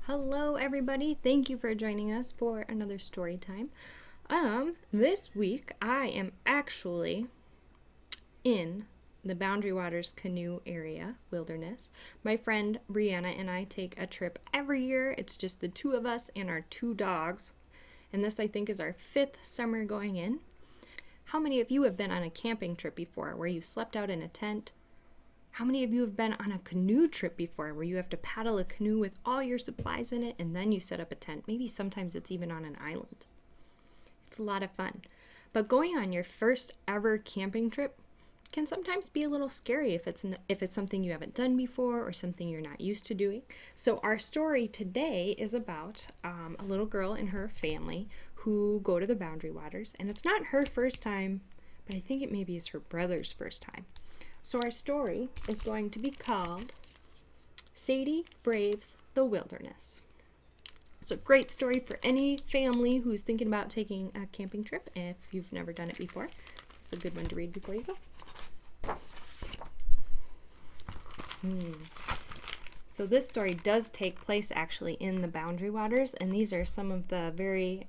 Hello everybody, thank you for joining us for another story time. This week I am actually in the Boundary Waters canoe area, wilderness. My friend Brianna and I take a trip every year. It's just the two of us and our two dogs. And this I think is our 5th summer going in. How many of you have been on a camping trip before where you slept out in a tent? How many of you have been on a canoe trip before where you have to paddle a canoe with all your supplies in it and then you set up a tent? Maybe sometimes it's even on an island. It's a lot of fun. But going on your first ever camping trip can sometimes be a little scary if it's something you haven't done before or something you're not used to doing. So our story today is about a little girl and her family who go to the Boundary Waters. And it's not her first time, but I think it maybe is her brother's first time. So our story is going to be called Sadie Braves the Wilderness. It's a great story for any family who's thinking about taking a camping trip. If you've never done it before, it's a good one to read before you go. So this story does take place actually in the Boundary Waters, and these are some of the very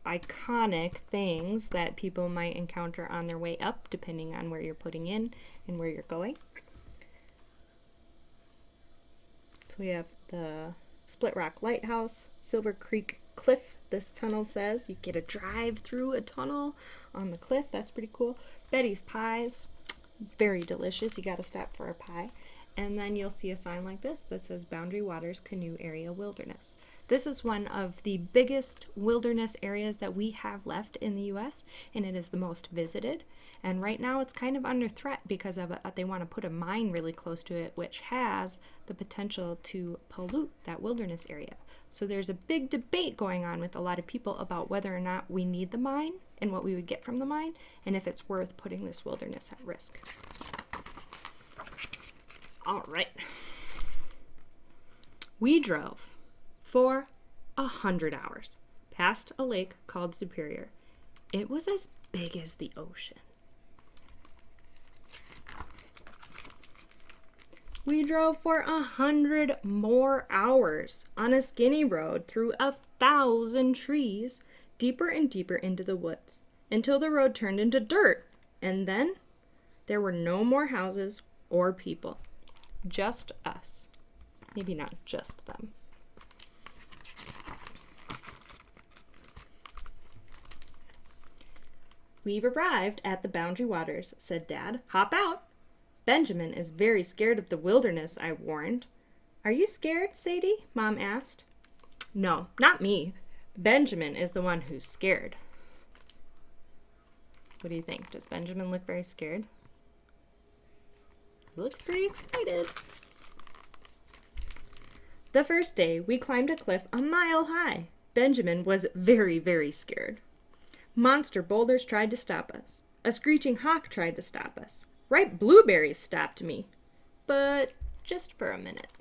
iconic things that people might encounter on their way up, depending on where you're putting in and where you're going. So we have the Split Rock Lighthouse, Silver Creek Cliff. This tunnel says you get to drive through a tunnel on the cliff. That's pretty cool. Betty's Pies, very delicious. You got to stop for a pie. And then you'll see a sign like this that says Boundary Waters Canoe Area Wilderness. This is one of the biggest wilderness areas that we have left in the U.S., and it is the most visited. And right now it's kind of under threat because of they want to put a mine really close to it, which has the potential to pollute that wilderness area. So there's a big debate going on with a lot of people about whether or not we need the mine and what we would get from the mine, and if it's worth putting this wilderness at risk. All right. We drove for 100 hours past a lake called Superior. It was as big as the ocean. We drove for 100 more hours on a skinny road through 1,000 trees, deeper and deeper into the woods, until the road turned into dirt. And then there were no more houses or people. Just us. Maybe not just them. We've arrived at the Boundary Waters, said Dad. Hop out. Benjamin is very scared of the wilderness, I warned. Are you scared, Sadie? Mom asked. No, not me. Benjamin is the one who's scared. What do you think? Does Benjamin look very scared? Looks pretty excited. The first day, we climbed a cliff a mile high. Benjamin was very, very scared. Monster boulders tried to stop us. A screeching hawk tried to stop us. Ripe blueberries stopped me. But just for a minute.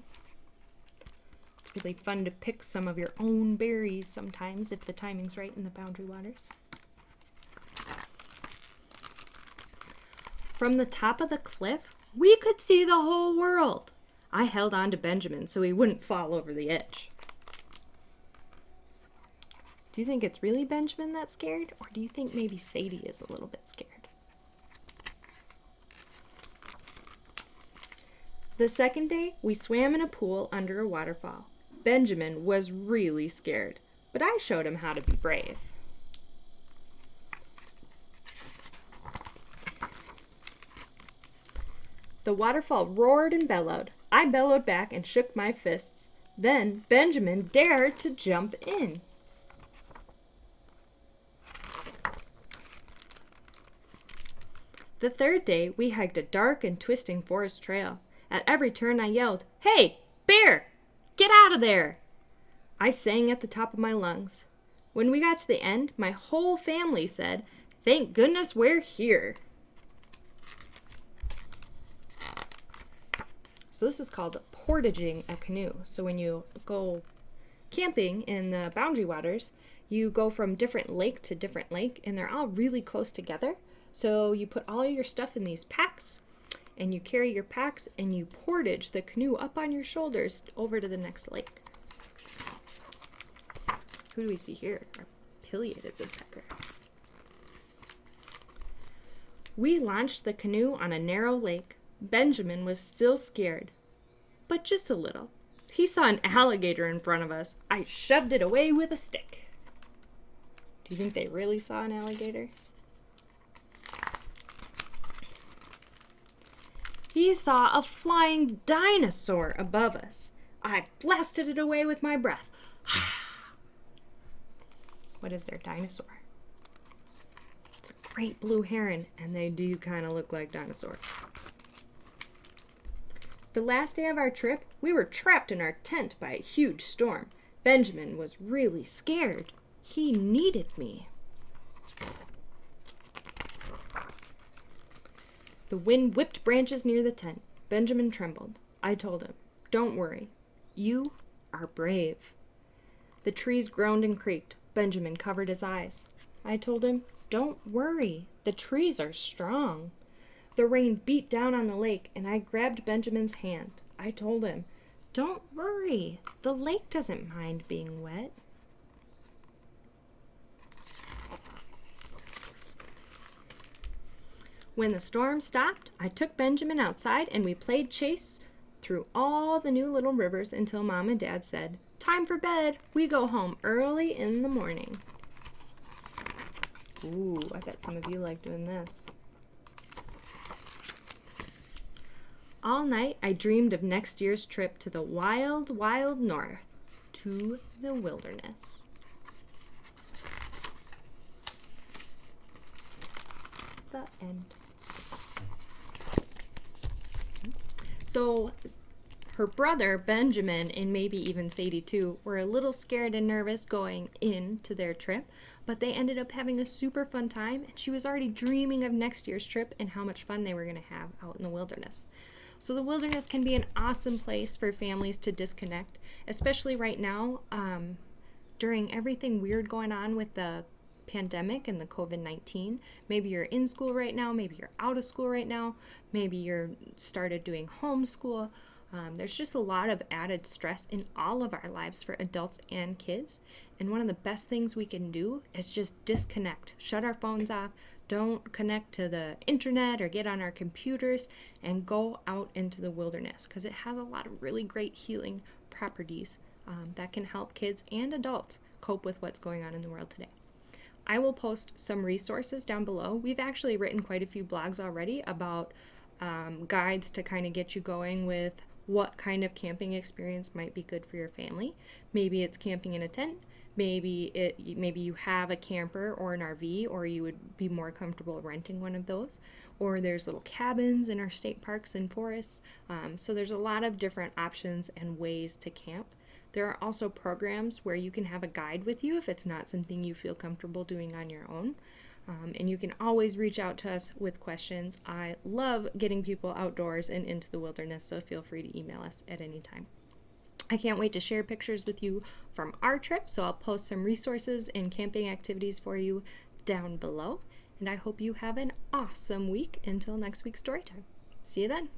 It's really fun to pick some of your own berries sometimes if the timing's right in the Boundary Waters. From the top of the cliff, we could see the whole world. I held on to Benjamin so he wouldn't fall over the edge. Do you think it's really Benjamin that's scared, or do you think maybe Sadie is a little bit scared? The second day, we swam in a pool under a waterfall. Benjamin was really scared, but I showed him how to be brave. The waterfall roared and bellowed. I bellowed back and shook my fists. Then Benjamin dared to jump in. The third day, we hiked a dark and twisting forest trail. At every turn, I yelled, "Hey, bear! Get out of there!" I sang at the top of my lungs. When we got to the end, my whole family said, "Thank goodness we're here." So this is called portaging a canoe. So when you go camping in the Boundary Waters, you go from different lake to different lake, and they're all really close together. So you put all your stuff in these packs, and you carry your packs, and you portage the canoe up on your shoulders over to the next lake. Who do we see here? Our pileated woodpecker. We launched the canoe on a narrow lake. Benjamin was still scared, but just a little. He saw an alligator in front of us. I shoved it away with a stick. Do you think they really saw an alligator? He saw a flying dinosaur above us. I blasted it away with my breath. What is their dinosaur? It's a great blue heron, and they do kind of look like dinosaurs. The last day of our trip, we were trapped in our tent by a huge storm. Benjamin was really scared. He needed me. The wind whipped branches near the tent. Benjamin trembled. I told him, "Don't worry. You are brave." The trees groaned and creaked. Benjamin covered his eyes. I told him, "Don't worry. The trees are strong." The rain beat down on the lake, and I grabbed Benjamin's hand. I told him, "Don't worry. The lake doesn't mind being wet." When the storm stopped, I took Benjamin outside and we played chase through all the new little rivers until Mom and Dad said, "Time for bed. We go home early in the morning." Ooh, I bet some of you like doing this. All night I dreamed of next year's trip to the wild, wild north, to the wilderness. The end. So her brother, Benjamin, and maybe even Sadie too, were a little scared and nervous going into their trip, but they ended up having a super fun time, and she was already dreaming of next year's trip and how much fun they were going to have out in the wilderness. So the wilderness can be an awesome place for families to disconnect, especially right now during everything weird going on with the pandemic and the COVID-19. Maybe you're in school right now, maybe you're out of school right now, maybe you're started doing homeschool. There's just a lot of added stress in all of our lives for adults and kids. And one of the best things we can do is just disconnect, shut our phones off, don't connect to the internet or get on our computers, and go out into the wilderness because it has a lot of really great healing properties that can help kids and adults cope with what's going on in the world today. I will post some resources down below. We've actually written quite a few blogs already about guides to kind of get you going with what kind of camping experience might be good for your family. Maybe it's camping in a tent. Maybe you have a camper or an RV, or you would be more comfortable renting one of those. Or there's little cabins in our state parks and forests. So there's a lot of different options and ways to camp. There are also programs where you can have a guide with you if it's not something you feel comfortable doing on your own. And you can always reach out to us with questions. I love getting people outdoors and into the wilderness, so feel free to email us at any time. I can't wait to share pictures with you from our trip, so I'll post some resources and camping activities for you down below. And I hope you have an awesome week until next week's story time. See you then.